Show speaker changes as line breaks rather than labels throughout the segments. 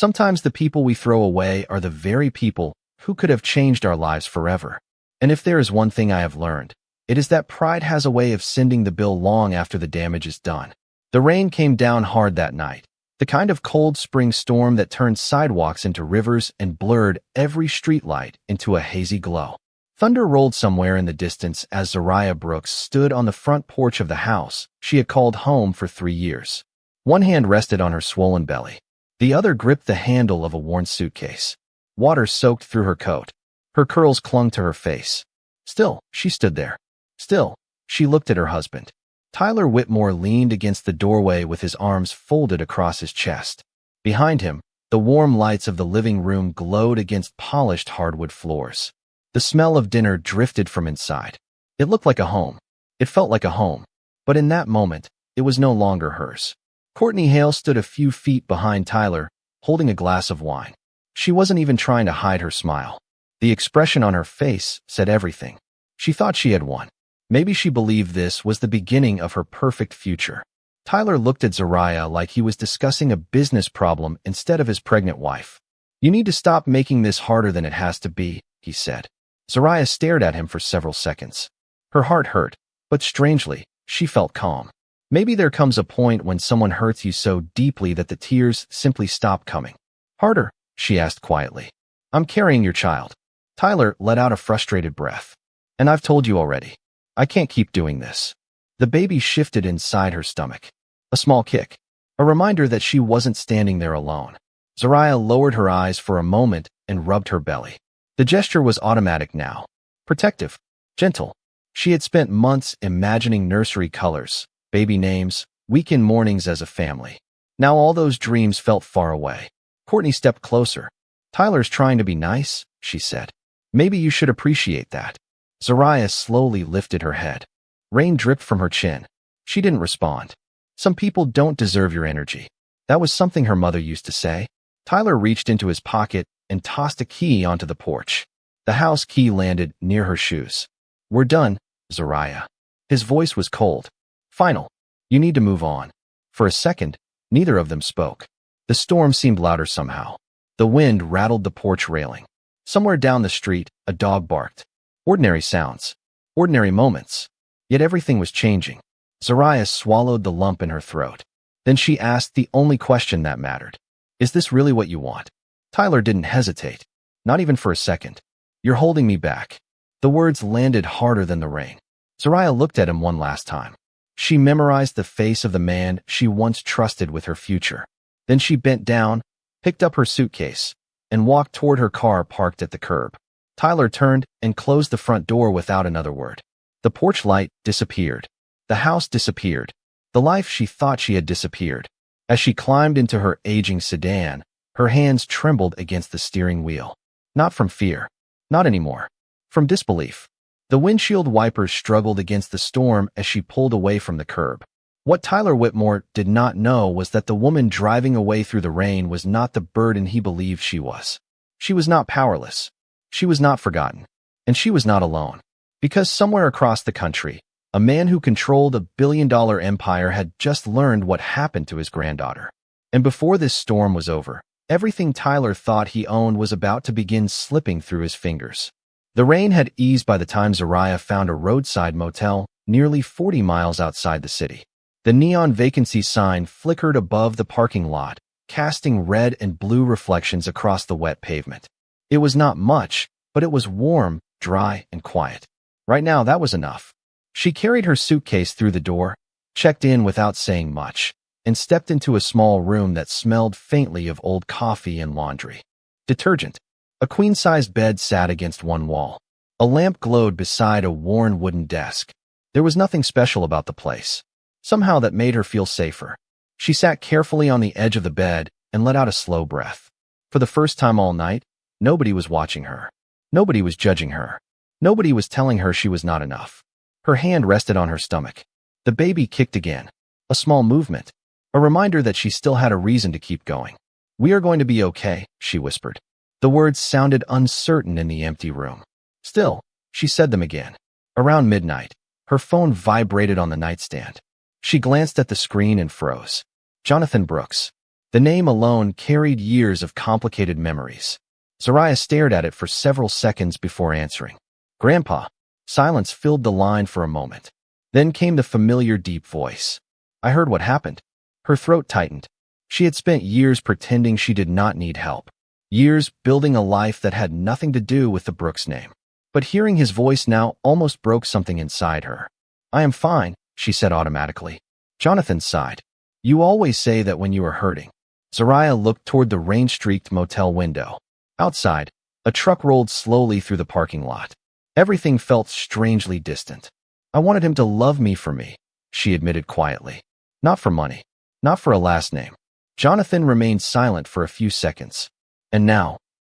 Sometimes the people we throw away are the very people who could have changed our lives forever. And if there is one thing I have learned, it is that pride has a way of sending the bill long after the damage is done. The rain came down hard that night, the kind of cold spring storm that turned sidewalks into rivers and blurred every streetlight into a hazy glow. Thunder rolled somewhere in the distance as Zariah Brooks stood on the front porch of the house she had called home for 3 years. One hand rested on her swollen belly. The other gripped the handle of a worn suitcase. Water soaked through her coat. Her curls clung to her face. Still, she stood there. Still, she looked at her husband. Tyler Whitmore leaned against the doorway with his arms folded across his chest. Behind him, the warm lights of the living room glowed against polished hardwood floors. The smell of dinner drifted from inside. It looked like a home. It felt like a home. But in that moment, it was no longer hers. Courtney Hale stood a few feet behind Tyler, holding a glass of wine. She wasn't even trying to hide her smile. The expression on her face said everything. She thought she had won. Maybe she believed this was the beginning of her perfect future. Tyler looked at Zariah like he was discussing a business problem instead of his pregnant wife. "You need to stop making this harder than it has to be," he said. Zariah stared at him for several seconds. Her heart hurt, but strangely, she felt calm. Maybe there comes a point when someone hurts you so deeply that the tears simply stop coming. "Harder?" she asked quietly. "I'm carrying your child." Tyler let out a frustrated breath. "And I've told you already. I can't keep doing this." The baby shifted inside her stomach. A small kick. A reminder that she wasn't standing there alone. Zariah lowered her eyes for a moment and rubbed her belly. The gesture was automatic now. Protective. Gentle. She had spent months imagining nursery colors, baby names, weekend mornings as a family. Now all those dreams felt far away. Courtney stepped closer. "Tyler's trying to be nice," she said. "Maybe you should appreciate that." Zariah slowly lifted her head. Rain dripped from her chin. She didn't respond. "Some people don't deserve your energy." That was something her mother used to say. Tyler reached into his pocket and tossed a key onto the porch. The house key landed near her shoes. "We're done, Zariah." His voice was cold. Final. "You need to move on." For a second, neither of them spoke. The storm seemed louder somehow. The wind rattled the porch railing. Somewhere down the street, a dog barked. Ordinary sounds. Ordinary moments. Yet everything was changing. Zariah swallowed the lump in her throat. Then she asked the only question that mattered. "Is this really what you want?" Tyler didn't hesitate. Not even for a second. "You're holding me back." The words landed harder than the rain. Zariah looked at him one last time. She memorized the face of the man she once trusted with her future. Then she bent down, picked up her suitcase, and walked toward her car parked at the curb. Tyler turned and closed the front door without another word. The porch light disappeared. The house disappeared. The life she thought she had disappeared. As she climbed into her aging sedan, her hands trembled against the steering wheel. Not from fear. Not anymore. From disbelief. The windshield wipers struggled against the storm as she pulled away from the curb. What Tyler Whitmore did not know was that the woman driving away through the rain was not the burden he believed she was. She was not powerless. She was not forgotten. And she was not alone. Because somewhere across the country, a man who controlled a billion-dollar empire had just learned what happened to his granddaughter. And before this storm was over, everything Tyler thought he owned was about to begin slipping through his fingers. The rain had eased by the time Zariah found a roadside motel nearly 40 miles outside the city. The neon vacancy sign flickered above the parking lot, casting red and blue reflections across the wet pavement. It was not much, but it was warm, dry, and quiet. Right now, that was enough. She carried her suitcase through the door, checked in without saying much, and stepped into a small room that smelled faintly of old coffee and laundry. Detergent. A queen-sized bed sat against one wall. A lamp glowed beside a worn wooden desk. There was nothing special about the place. Somehow that made her feel safer. She sat carefully on the edge of the bed and let out a slow breath. For the first time all night, nobody was watching her. Nobody was judging her. Nobody was telling her she was not enough. Her hand rested on her stomach. The baby kicked again. A small movement. A reminder that she still had a reason to keep going. "We are going to be okay," she whispered. The words sounded uncertain in the empty room. Still, she said them again. Around midnight, her phone vibrated on the nightstand. She glanced at the screen and froze. Jonathan Brooks. The name alone carried years of complicated memories. Zariah stared at it for several seconds before answering. Grandpa. Silence filled the line for a moment. Then came the familiar deep voice. I heard what happened. Her throat tightened. She had spent years pretending she did not need help. Years building a life that had nothing to do with the Brooks name. But hearing his voice now almost broke something inside her. I am fine, she said automatically. Jonathan sighed. You always say that when you are hurting. Zariah looked toward the rain-streaked motel window. Outside, a truck rolled slowly through the parking lot. Everything felt strangely distant. I wanted him to love me for me, she admitted quietly. Not for money. Not for a last name. Jonathan remained silent for a few seconds. And now,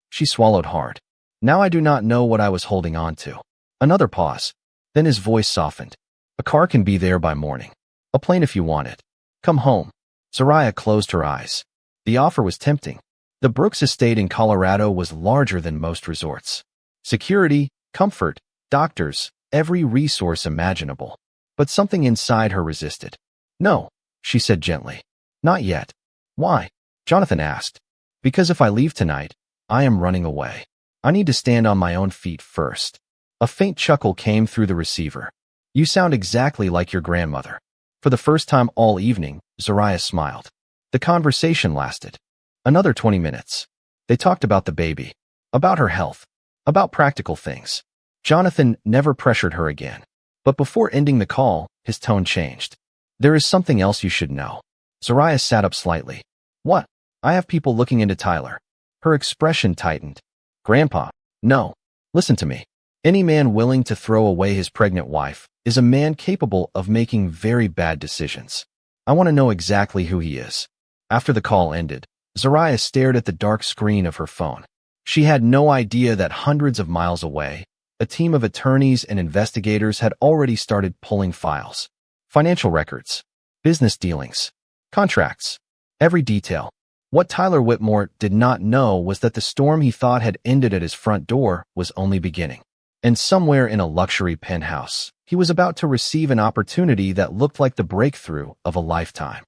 she swallowed hard. Now I do not know what I was holding on to. Another pause. Then his voice softened. A car can be there by morning. A plane if you want it. Come home. Zariah closed her eyes. The offer was tempting. The Brooks estate in Colorado was larger than most resorts. Security, comfort, doctors, every resource imaginable. But something inside her resisted. No, she said gently. Not yet. Why? Jonathan asked. Because if I leave tonight, I am running away. I need to stand on my own feet first. A faint chuckle came through the receiver. You sound exactly like your grandmother. For the first time all evening, Zariah smiled. The conversation lasted. Another 20 minutes. They talked about the baby, about her health, about practical things. Jonathan never pressured her again. But before ending the call, his tone changed. There is something else you should know. Zariah sat up slightly. What? I have people looking into Tyler. Her expression tightened. Grandpa, no. Listen to me. Any man willing to throw away his pregnant wife is a man capable of making very bad decisions. I want to know exactly who he is. After the call ended, Zariah stared at the dark screen of her phone. She had no idea that hundreds of miles away, a team of attorneys and investigators had already started pulling files. Financial records, business dealings, contracts, every detail. What Tyler Whitmore did not know was that the storm he thought had ended at his front door was only beginning. And somewhere in a luxury penthouse, he was about to receive an opportunity that looked like the breakthrough of a lifetime.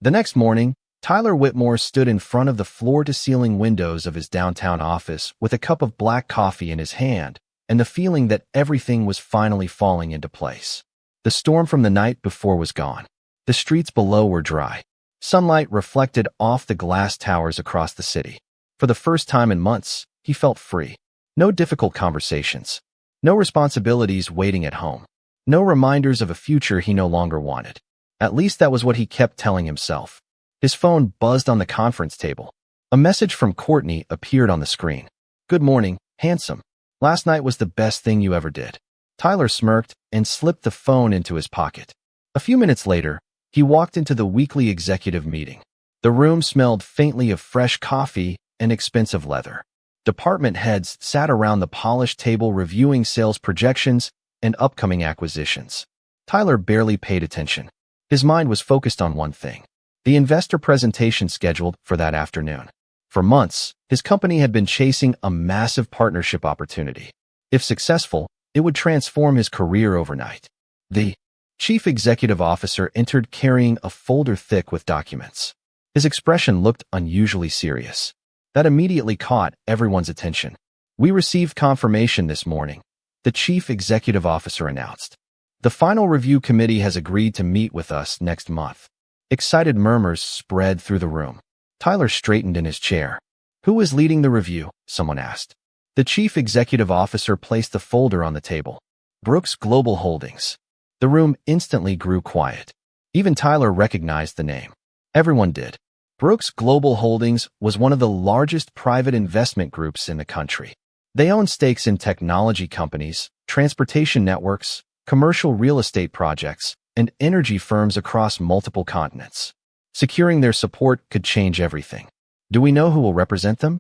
The next morning, Tyler Whitmore stood in front of the floor-to-ceiling windows of his downtown office with a cup of black coffee in his hand and the feeling that everything was finally falling into place. The storm from the night before was gone. The streets below were dry. Sunlight reflected off the glass towers across the city. For the first time in months, he felt free. No difficult conversations. No responsibilities waiting at home. No reminders of a future he no longer wanted. At least that was what he kept telling himself. His phone buzzed on the conference table. A message from Courtney appeared on the screen. Good morning, handsome. Last night was the best thing you ever did. Tyler smirked and slipped the phone into his pocket. A few minutes later, he walked into the weekly executive meeting. The room smelled faintly of fresh coffee and expensive leather. Department heads sat around the polished table reviewing sales projections and upcoming acquisitions. Tyler barely paid attention. His mind was focused on one thing: the investor presentation scheduled for that afternoon. For months, his company had been chasing a massive partnership opportunity. If successful, it would transform his career overnight. The chief executive officer entered carrying a folder thick with documents. His expression looked unusually serious. That immediately caught everyone's attention. We received confirmation this morning, the chief executive officer announced. The final review committee has agreed to meet with us next month. Excited murmurs spread through the room. Tyler straightened in his chair. Who is leading the review? Someone asked. The chief executive officer placed the folder on the table. Brooks Global Holdings. The room instantly grew quiet. Even Tyler recognized the name. Everyone did. Brooks Global Holdings was one of the largest private investment groups in the country. They own stakes in technology companies, transportation networks, commercial real estate projects, and energy firms across multiple continents. Securing their support could change everything. Do we know who will represent them?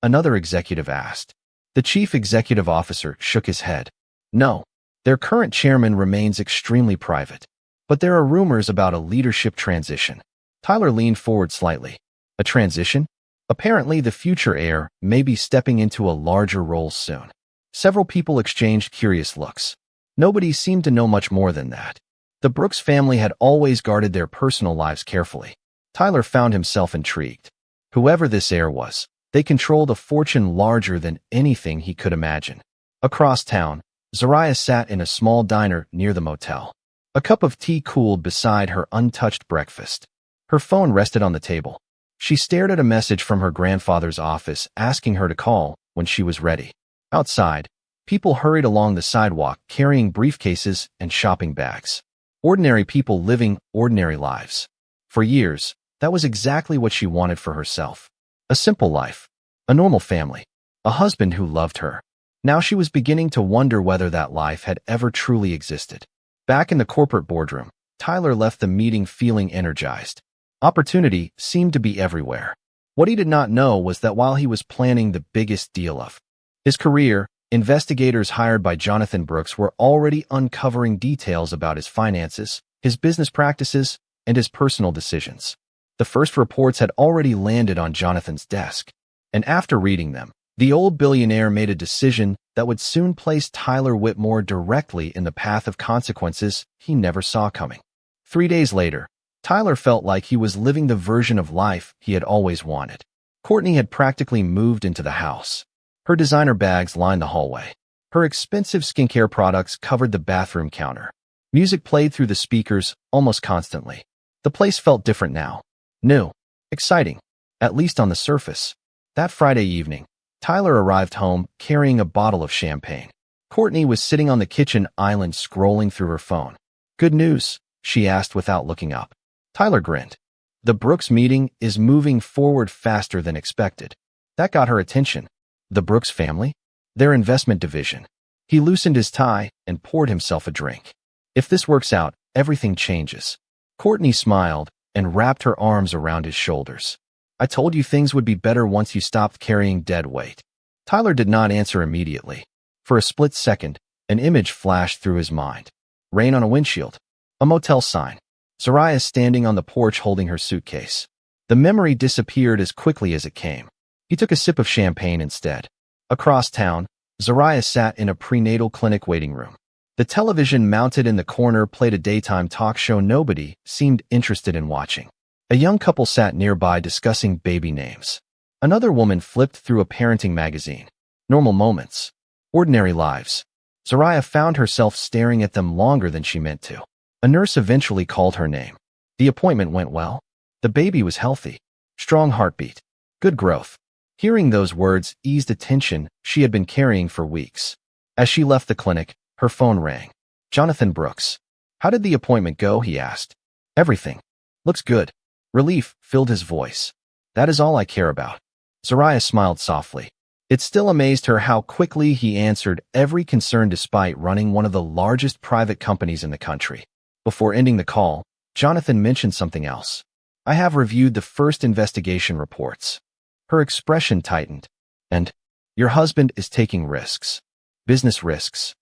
Another executive asked. The chief executive officer shook his head. No. Their current chairman remains extremely private. But there are rumors about a leadership transition. Tyler leaned forward slightly. A transition? Apparently, the future heir may be stepping into a larger role soon. Several people exchanged curious looks. Nobody seemed to know much more than that. The Brooks family had always guarded their personal lives carefully. Tyler found himself intrigued. Whoever this heir was, they controlled a fortune larger than anything he could imagine. Across town, Zariah sat in a small diner near the motel. A cup of tea cooled beside her untouched breakfast. Her phone rested on the table. She stared at a message from her grandfather's office asking her to call when she was ready. Outside, people hurried along the sidewalk carrying briefcases and shopping bags. Ordinary people living ordinary lives. For years, that was exactly what she wanted for herself. A simple life, a normal family, a husband who loved her. Now she was beginning to wonder whether that life had ever truly existed. Back in the corporate boardroom, Tyler left the meeting feeling energized. Opportunity seemed to be everywhere. What he did not know was that while he was planning the biggest deal of his career, investigators hired by Jonathan Brooks were already uncovering details about his finances, his business practices, and his personal decisions. The first reports had already landed on Jonathan's desk, and after reading them, the old billionaire made a decision that would soon place Tyler Whitmore directly in the path of consequences he never saw coming. 3 days later, Tyler felt like he was living the version of life he had always wanted. Courtney had practically moved into the house. Her designer bags lined the hallway. Her expensive skincare products covered the bathroom counter. Music played through the speakers almost constantly. The place felt different now. New. Exciting. At least on the surface. That Friday evening, Tyler arrived home carrying a bottle of champagne. Courtney was sitting on the kitchen island scrolling through her phone. "Good news?" she asked without looking up. Tyler grinned. "The Brooks meeting is moving forward faster than expected." That got her attention. The Brooks family? Their investment division. He loosened his tie and poured himself a drink. "If this works out, everything changes." Courtney smiled and wrapped her arms around his shoulders. "I told you things would be better once you stopped carrying dead weight." Tyler did not answer immediately. For a split second, an image flashed through his mind. Rain on a windshield. A motel sign. Zariah standing on the porch holding her suitcase. The memory disappeared as quickly as it came. He took a sip of champagne instead. Across town, Zariah sat in a prenatal clinic waiting room. The television mounted in the corner played a daytime talk show nobody seemed interested in watching. A young couple sat nearby discussing baby names. Another woman flipped through a parenting magazine. Normal moments. Ordinary lives. Zariah found herself staring at them longer than she meant to. A nurse eventually called her name. The appointment went well. The baby was healthy. Strong heartbeat. Good growth. Hearing those words eased a tension she had been carrying for weeks. As she left the clinic, her phone rang. Jonathan Brooks. "How did the appointment go?" he asked. "Everything. Looks good." Relief filled his voice. "That is all I care about." Zariah smiled softly. It still amazed her how quickly he answered every concern despite running one of the largest private companies in the country. Before ending the call, Jonathan mentioned something else. "I have reviewed the first investigation reports." Her expression tightened. "And your husband is taking risks. Business risks."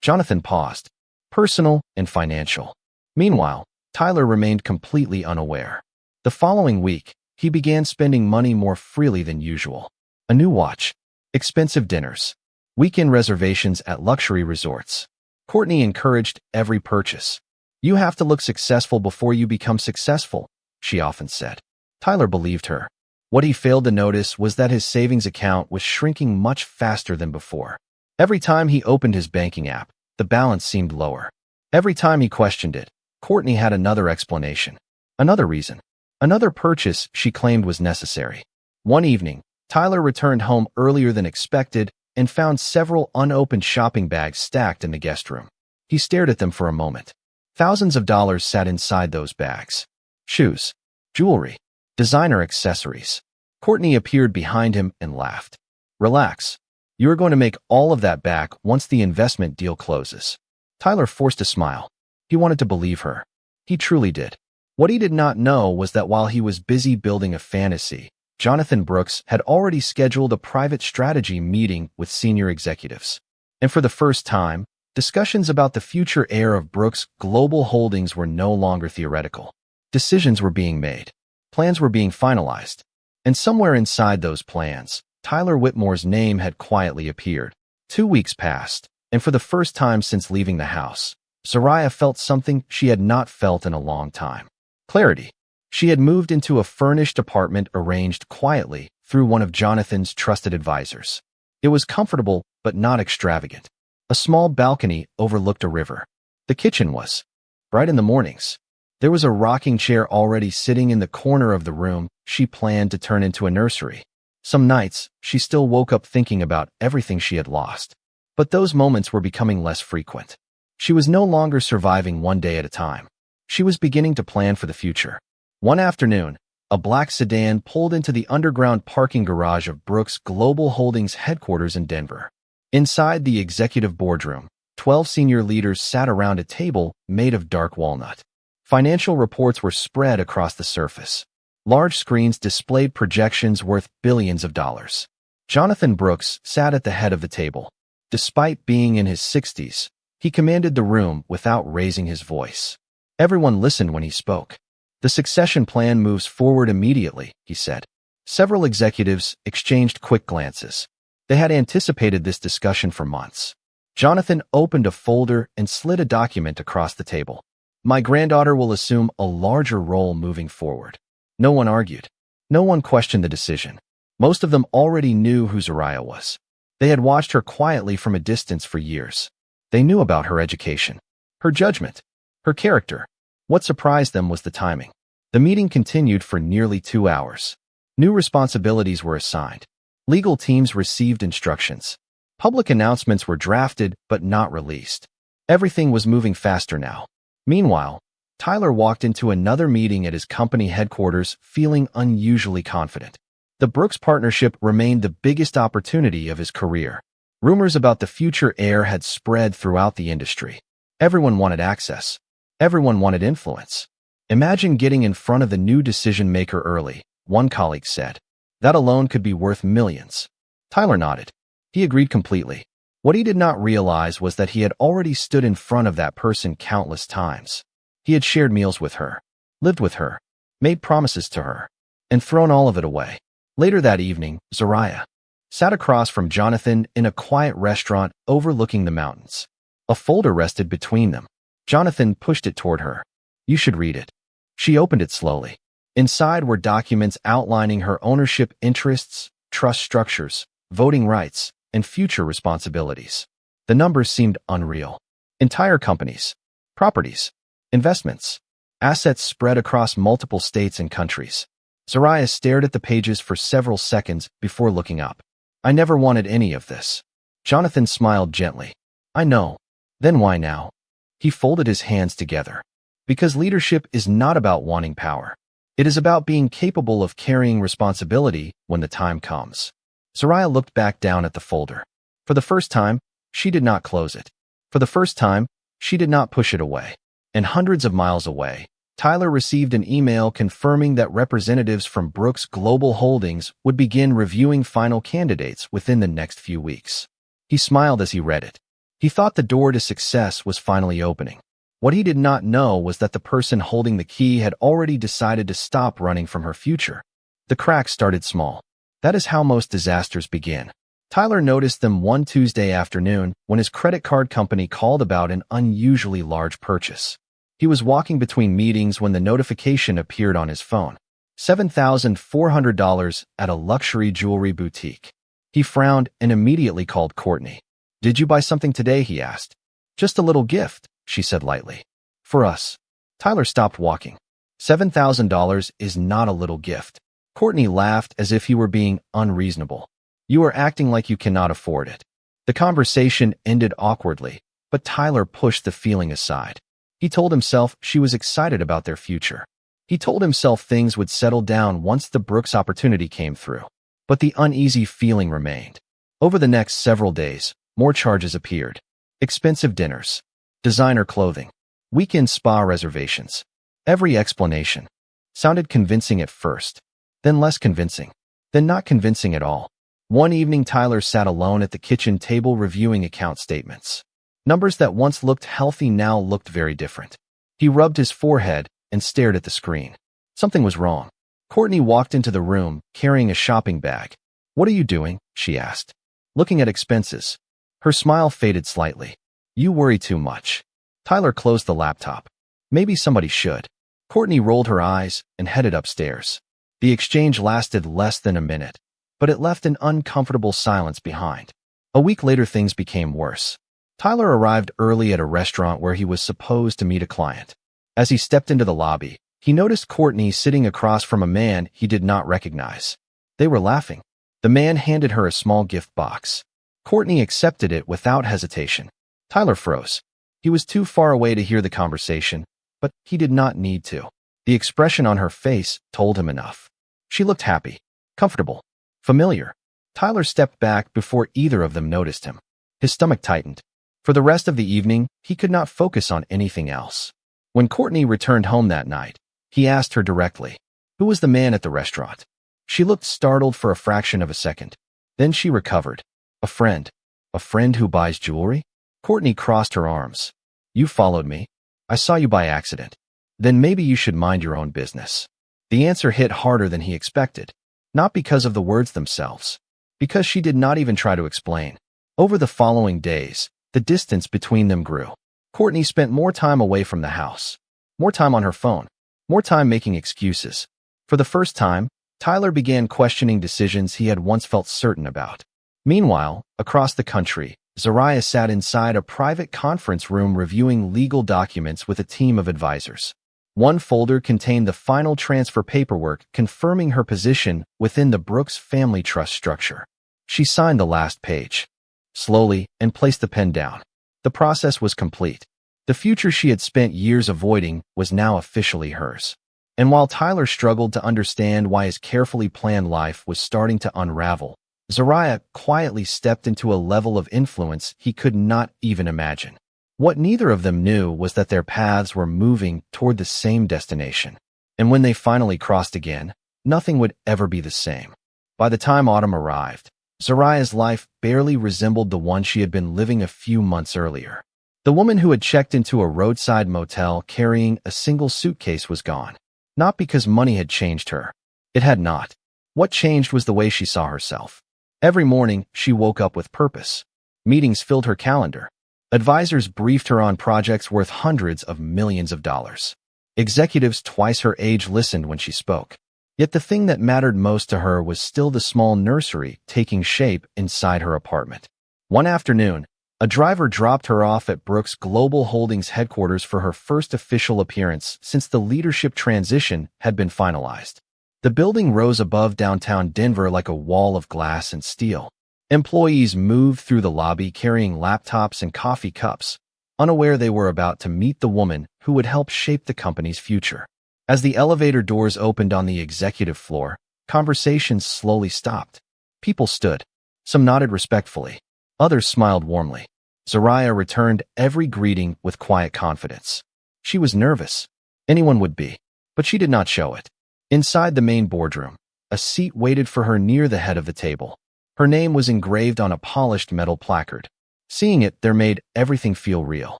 Jonathan paused. Personal and financial. Meanwhile, Tyler remained completely unaware. The following week, he began spending money more freely than usual. A new watch. Expensive dinners. Weekend reservations at luxury resorts. Courtney encouraged every purchase. "You have to look successful before you become successful," she often said. Tyler believed her. What he failed to notice was that his savings account was shrinking much faster than before. Every time he opened his banking app, the balance seemed lower. Every time he questioned it, Courtney had another explanation. Another reason. Another purchase she claimed was necessary. One evening, Tyler returned home earlier than expected and found several unopened shopping bags stacked in the guest room. He stared at them for a moment. Thousands of dollars sat inside those bags. Shoes, jewelry, designer accessories. Courtney appeared behind him and laughed. "Relax. You are going to make all of that back once the investment deal closes." Tyler forced a smile. He wanted to believe her. He truly did. What he did not know was that while he was busy building a fantasy, Jonathan Brooks had already scheduled a private strategy meeting with senior executives. And for the first time, discussions about the future heir of Brooks' global holdings were no longer theoretical. Decisions were being made. Plans were being finalized. And somewhere inside those plans, Tyler Whitmore's name had quietly appeared. 2 weeks passed, and for the first time since leaving the house, Zariah felt something she had not felt in a long time. Clarity. She had moved into a furnished apartment arranged quietly through one of Jonathan's trusted advisors. It was comfortable, but not extravagant. A small balcony overlooked a river. The kitchen was bright in the mornings. There was a rocking chair already sitting in the corner of the room she planned to turn into a nursery. Some nights, she still woke up thinking about everything she had lost. But those moments were becoming less frequent. She was no longer surviving one day at a time. She was beginning to plan for the future. One afternoon, a black sedan pulled into the underground parking garage of Brooks Global Holdings headquarters in Denver. Inside the executive boardroom, 12 senior leaders sat around a table made of dark walnut. Financial reports were spread across the surface. Large screens displayed projections worth billions of dollars. Jonathan Brooks sat at the head of the table. Despite being in his 60s, he commanded the room without raising his voice. Everyone listened when he spoke. "The succession plan moves forward immediately," he said. Several executives exchanged quick glances. They had anticipated this discussion for months. Jonathan opened a folder and slid a document across the table. "My granddaughter will assume a larger role moving forward." No one argued. No one questioned the decision. Most of them already knew who Zariah was. They had watched her quietly from a distance for years. They knew about her education, her judgment, her character. What surprised them was the timing. The meeting continued for nearly 2 hours. New responsibilities were assigned. Legal teams received instructions. Public announcements were drafted but not released. Everything was moving faster now. Meanwhile, Tyler walked into another meeting at his company headquarters feeling unusually confident. The Brooks partnership remained the biggest opportunity of his career. Rumors about the future heir had spread throughout the industry. Everyone wanted access. Everyone wanted influence. "Imagine getting in front of the new decision-maker early," one colleague said. "That alone could be worth millions." Tyler nodded. He agreed completely. What he did not realize was that he had already stood in front of that person countless times. He had shared meals with her, lived with her, made promises to her, and thrown all of it away. Later that evening, Zariah sat across from Jonathan in a quiet restaurant overlooking the mountains. A folder rested between them. Jonathan pushed it toward her. "You should read it." She opened it slowly. Inside were documents outlining her ownership interests, trust structures, voting rights, and future responsibilities. The numbers seemed unreal. Entire companies, properties, investments, assets spread across multiple states and countries. Zariah stared at the pages for several seconds before looking up. "I never wanted any of this." Jonathan smiled gently. "I know. Then why now?" He folded his hands together. "Because leadership is not about wanting power. It is about being capable of carrying responsibility when the time comes." Zariah looked back down at the folder. For the first time, she did not close it. For the first time, she did not push it away. And hundreds of miles away, Tyler received an email confirming that representatives from Brooks Global Holdings would begin reviewing final candidates within the next few weeks. He smiled as he read it. He thought the door to success was finally opening. What he did not know was that the person holding the key had already decided to stop running from her future. The cracks started small. That is how most disasters begin. Tyler noticed them one Tuesday afternoon when his credit card company called about an unusually large purchase. He was walking between meetings when the notification appeared on his phone. $7,400 at a luxury jewelry boutique. He frowned and immediately called Courtney. "Did you buy something today?" he asked. "Just a little gift," she said lightly. "For us." Tyler stopped walking. $7,000 is not a little gift. Courtney laughed as if he were being unreasonable. "You are acting like you cannot afford it." The conversation ended awkwardly, but Tyler pushed the feeling aside. He told himself she was excited about their future. He told himself things would settle down once the Brooks opportunity came through. But the uneasy feeling remained. Over the next several days, more charges appeared. Expensive dinners, designer clothing, weekend spa reservations. Every explanation sounded convincing at first, then less convincing, then not convincing at all. One evening, Tyler sat alone at the kitchen table reviewing account statements. Numbers that once looked healthy now looked very different. He rubbed his forehead and stared at the screen. Something was wrong. Courtney walked into the room, carrying a shopping bag. "What are you doing?" she asked. "Looking at expenses." Her smile faded slightly. "You worry too much." Tyler closed the laptop. "Maybe somebody should." Courtney rolled her eyes and headed upstairs. The exchange lasted less than a minute, but it left an uncomfortable silence behind. A week later, things became worse. Tyler arrived early at a restaurant where he was supposed to meet a client. As he stepped into the lobby, he noticed Courtney sitting across from a man he did not recognize. They were laughing. The man handed her a small gift box. Courtney accepted it without hesitation. Tyler froze. He was too far away to hear the conversation, but he did not need to. The expression on her face told him enough. She looked happy, comfortable, familiar. Tyler stepped back before either of them noticed him. His stomach tightened. For the rest of the evening, he could not focus on anything else. When Courtney returned home that night, he asked her directly, "Who was the man at the restaurant?" She looked startled for a fraction of a second. Then she recovered. "A friend. A friend who buys jewelry?" Courtney crossed her arms. "You followed me. I saw you by accident. Then maybe you should mind your own business." The answer hit harder than he expected. Not because of the words themselves, because she did not even try to explain. Over the following days, the distance between them grew. Courtney spent more time away from the house, more time on her phone, more time making excuses. For the first time, Tyler began questioning decisions he had once felt certain about. Meanwhile, across the country, Zariah sat inside a private conference room reviewing legal documents with a team of advisors. One folder contained the final transfer paperwork confirming her position within the Brooks family trust structure. She signed the last page slowly and placed the pen down. The process was complete. The future she had spent years avoiding was now officially hers. And while Tyler struggled to understand why his carefully planned life was starting to unravel, Zariah quietly stepped into a level of influence he could not even imagine. What neither of them knew was that their paths were moving toward the same destination. And when they finally crossed again, nothing would ever be the same. By the time autumn arrived, Zariah's life barely resembled the one she had been living a few months earlier. The woman who had checked into a roadside motel carrying a single suitcase was gone. Not because money had changed her. It had not. What changed was the way she saw herself. Every morning, she woke up with purpose. Meetings filled her calendar. Advisors briefed her on projects worth hundreds of millions of dollars. Executives twice her age listened when she spoke. Yet the thing that mattered most to her was still the small nursery taking shape inside her apartment. One afternoon, a driver dropped her off at Brooks Global Holdings headquarters for her first official appearance since the leadership transition had been finalized. The building rose above downtown Denver like a wall of glass and steel. Employees moved through the lobby carrying laptops and coffee cups, unaware they were about to meet the woman who would help shape the company's future. As the elevator doors opened on the executive floor, conversations slowly stopped. People stood. Some nodded respectfully. Others smiled warmly. Zariah returned every greeting with quiet confidence. She was nervous. Anyone would be. But she did not show it. Inside the main boardroom, a seat waited for her near the head of the table. Her name was engraved on a polished metal placard. Seeing it there made everything feel real.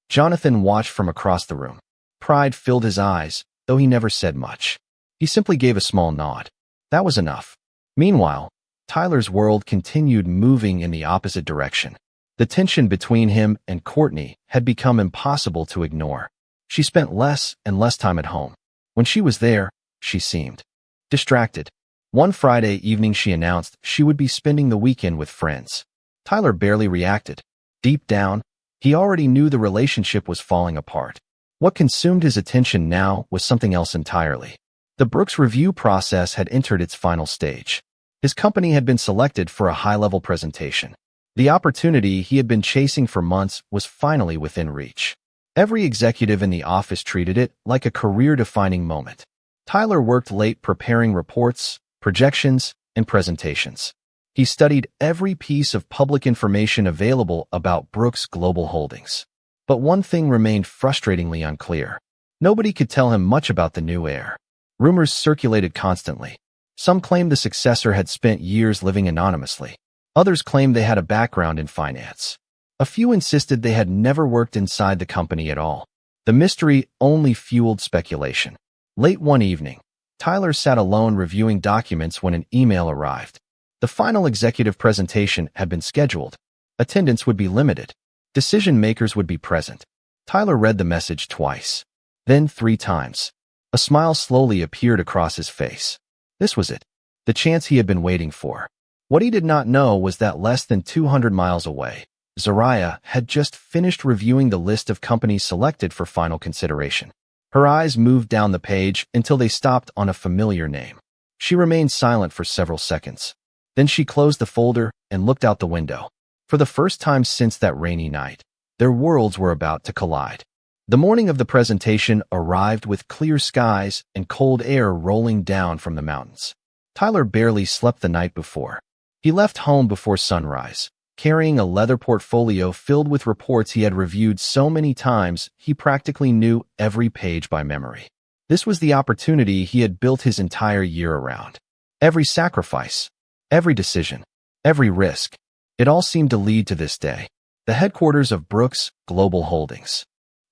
Jonathan watched from across the room. Pride filled his eyes, though he never said much. He simply gave a small nod. That was enough. Meanwhile, Tyler's world continued moving in the opposite direction. The tension between him and Courtney had become impossible to ignore. She spent less and less time at home. When she was there, she seemed distracted. One Friday evening she announced she would be spending the weekend with friends. Tyler barely reacted. Deep down, he already knew the relationship was falling apart. What consumed his attention now was something else entirely. The Brooks review process had entered its final stage. His company had been selected for a high-level presentation. The opportunity he had been chasing for months was finally within reach. Every executive in the office treated it like a career-defining moment. Tyler worked late preparing reports, projections, and presentations. He studied every piece of public information available about Brooks Global Holdings. But one thing remained frustratingly unclear. Nobody could tell him much about the new heir. Rumors circulated constantly. Some claimed the successor had spent years living anonymously. Others claimed they had a background in finance. A few insisted they had never worked inside the company at all. The mystery only fueled speculation. Late one evening, Tyler sat alone reviewing documents when an email arrived. The final executive presentation had been scheduled. Attendance would be limited. Decision makers would be present. Tyler read the message twice, then 3 times. A smile slowly appeared across his face. This was it, the chance he had been waiting for. What he did not know was that less than 200 miles away, Zariah had just finished reviewing the list of companies selected for final consideration. Her eyes moved down the page until they stopped on a familiar name. She remained silent for several seconds. Then she closed the folder and looked out the window. For the first time since that rainy night, their worlds were about to collide. The morning of the presentation arrived with clear skies and cold air rolling down from the mountains. Tyler barely slept the night before. He left home before sunrise, carrying a leather portfolio filled with reports he had reviewed so many times he practically knew every page by memory. This was the opportunity he had built his entire year around. Every sacrifice, every decision, every risk, it all seemed to lead to this day. The headquarters of Brooks Global Holdings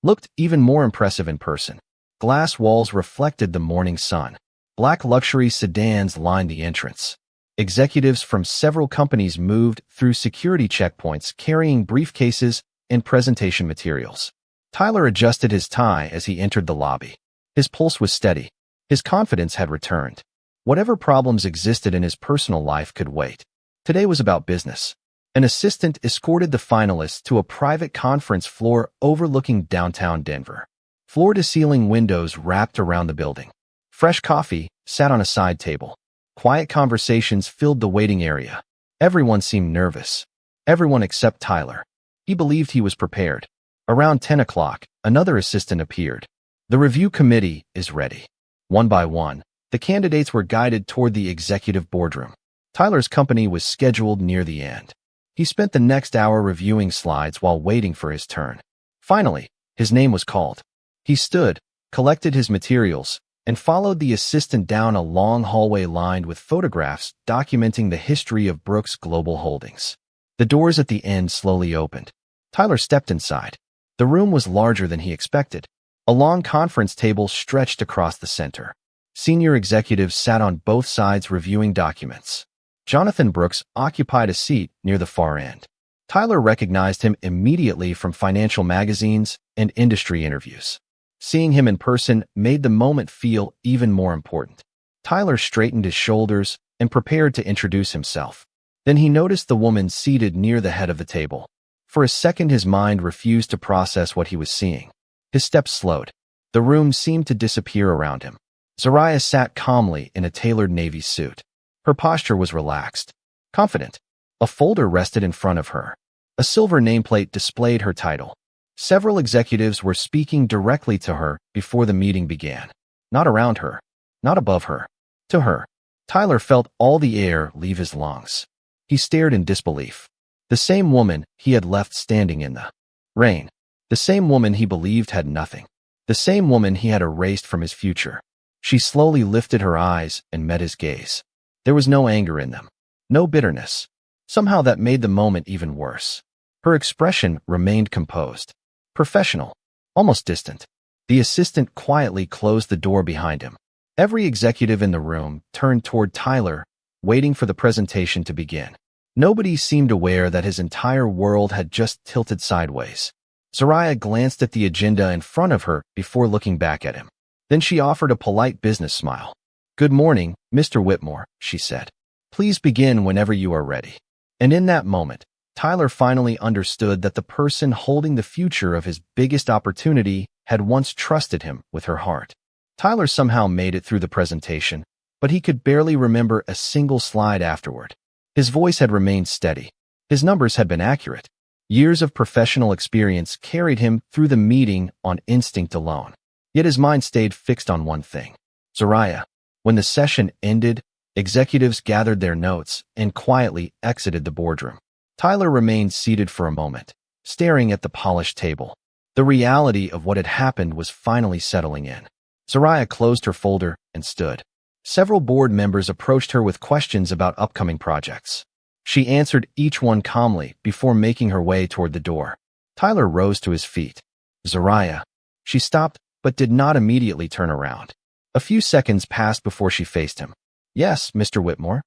looked even more impressive in person. Glass walls reflected the morning sun. Black luxury sedans lined the entrance. Executives from several companies moved through security checkpoints carrying briefcases and presentation materials. Tyler adjusted his tie as he entered the lobby. His pulse was steady. His confidence had returned. Whatever problems existed in his personal life could wait. Today was about business. An assistant escorted the finalists to a private conference floor overlooking downtown Denver. Floor-to-ceiling windows wrapped around the building. Fresh coffee sat on a side table. Quiet conversations filled the waiting area. Everyone seemed nervous. Everyone except Tyler. He believed he was prepared. Around 10 o'clock, another assistant appeared. The review committee is ready. One by one, the candidates were guided toward the executive boardroom. Tyler's company was scheduled near the end. He spent the next hour reviewing slides while waiting for his turn. Finally, his name was called. He stood, collected his materials, and followed the assistant down a long hallway lined with photographs documenting the history of Brooks Global Holdings. The doors at the end slowly opened. Tyler stepped inside. The room was larger than he expected. A long conference table stretched across the center. Senior executives sat on both sides reviewing documents. Jonathan Brooks occupied a seat near the far end. Tyler recognized him immediately from financial magazines and industry interviews. Seeing him in person made the moment feel even more important. Tyler straightened his shoulders and prepared to introduce himself. Then he noticed the woman seated near the head of the table. For a second, his mind refused to process what he was seeing. His steps slowed. The room seemed to disappear around him. Zariah sat calmly in a tailored navy suit. Her posture was relaxed, confident. A folder rested in front of her. A silver nameplate displayed her title. Several executives were speaking directly to her before the meeting began. Not around her, not above her, to her. Tyler felt all the air leave his lungs. He stared in disbelief. The same woman he had left standing in the rain. The same woman he believed had nothing. The same woman he had erased from his future. She slowly lifted her eyes and met his gaze. There was no anger in them, no bitterness. Somehow that made the moment even worse. Her expression remained composed, professional, almost distant. The assistant quietly closed the door behind him. Every executive in the room turned toward Tyler, waiting for the presentation to begin. Nobody seemed aware that his entire world had just tilted sideways. Zariah glanced at the agenda in front of her before looking back at him. Then she offered a polite business smile. "Good morning, Mr. Whitmore," she said. "Please begin whenever you are ready." And in that moment, Tyler finally understood that the person holding the future of his biggest opportunity had once trusted him with her heart. Tyler somehow made it through the presentation, but he could barely remember a single slide afterward. His voice had remained steady. His numbers had been accurate. Years of professional experience carried him through the meeting on instinct alone. Yet his mind stayed fixed on one thing: Zariah. When the session ended, executives gathered their notes and quietly exited the boardroom. Tyler remained seated for a moment, staring at the polished table. The reality of what had happened was finally settling in. Zariah closed her folder and stood. Several board members approached her with questions about upcoming projects. She answered each one calmly before making her way toward the door. Tyler rose to his feet. "Zariah." She stopped, but did not immediately turn around. A few seconds passed before she faced him. "Yes, Mr. Whitmore."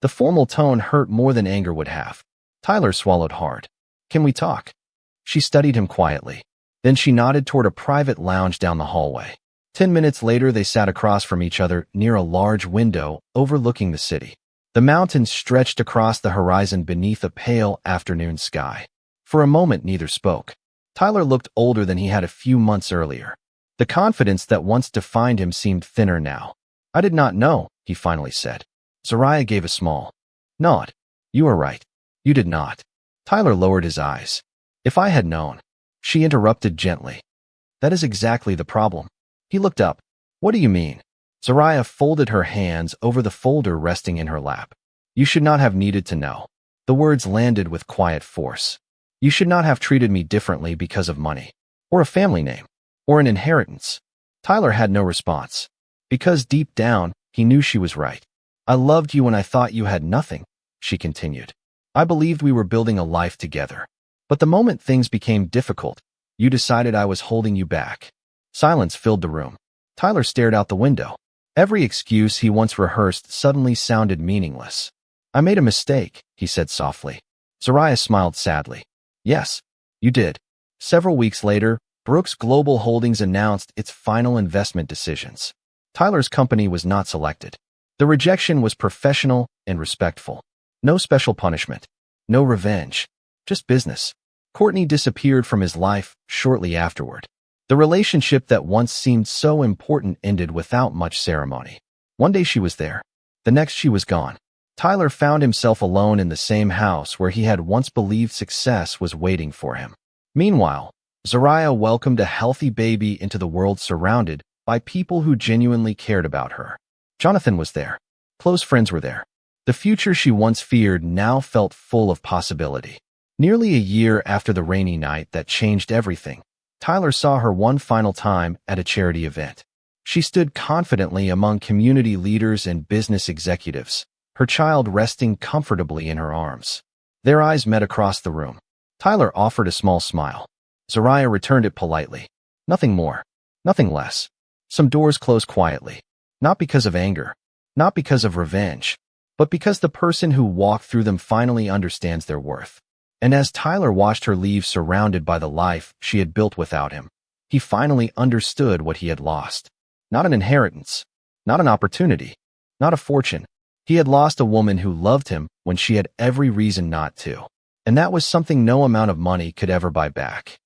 The formal tone hurt more than anger would have. Tyler swallowed hard. "Can we talk?" She studied him quietly. Then she nodded toward a private lounge down the hallway. 10 minutes later, they sat across from each other near a large window overlooking the city. The mountains stretched across the horizon beneath a pale afternoon sky. For a moment, neither spoke. Tyler looked older than he had a few months earlier. The confidence that once defined him seemed thinner now. "I did not know," he finally said. Zariah gave a small nod. "You are right. You did not." Tyler lowered his eyes. "If I had known," she interrupted gently. "That is exactly the problem." He looked up. "What do you mean?" Zariah folded her hands over the folder resting in her lap. "You should not have needed to know." The words landed with quiet force. "You should not have treated me differently because of money, or a family name, or an inheritance." Tyler had no response, because deep down, he knew she was right. "I loved you when I thought you had nothing," she continued. "I believed we were building a life together. But the moment things became difficult, you decided I was holding you back." Silence filled the room. Tyler stared out the window. Every excuse he once rehearsed suddenly sounded meaningless. "I made a mistake," he said softly. Zariah smiled sadly. "Yes, you did." Several weeks later, Brooks Global Holdings announced its final investment decisions. Tyler's company was not selected. The rejection was professional and respectful. No special punishment. No revenge. Just business. Courtney disappeared from his life shortly afterward. The relationship that once seemed so important ended without much ceremony. One day she was there. The next she was gone. Tyler found himself alone in the same house where he had once believed success was waiting for him. Meanwhile, Zariah welcomed a healthy baby into the world surrounded by people who genuinely cared about her. Jonathan was there. Close friends were there. The future she once feared now felt full of possibility. Nearly a year after the rainy night that changed everything, Tyler saw her one final time at a charity event. She stood confidently among community leaders and business executives, her child resting comfortably in her arms. Their eyes met across the room. Tyler offered a small smile. Zariah returned it politely. Nothing more. Nothing less. Some doors closed quietly. Not because of anger. Not because of revenge. But because the person who walked through them finally understands their worth. And as Tyler watched her leave surrounded by the life she had built without him, he finally understood what he had lost. Not an inheritance. Not an opportunity. Not a fortune. He had lost a woman who loved him when she had every reason not to. And that was something no amount of money could ever buy back.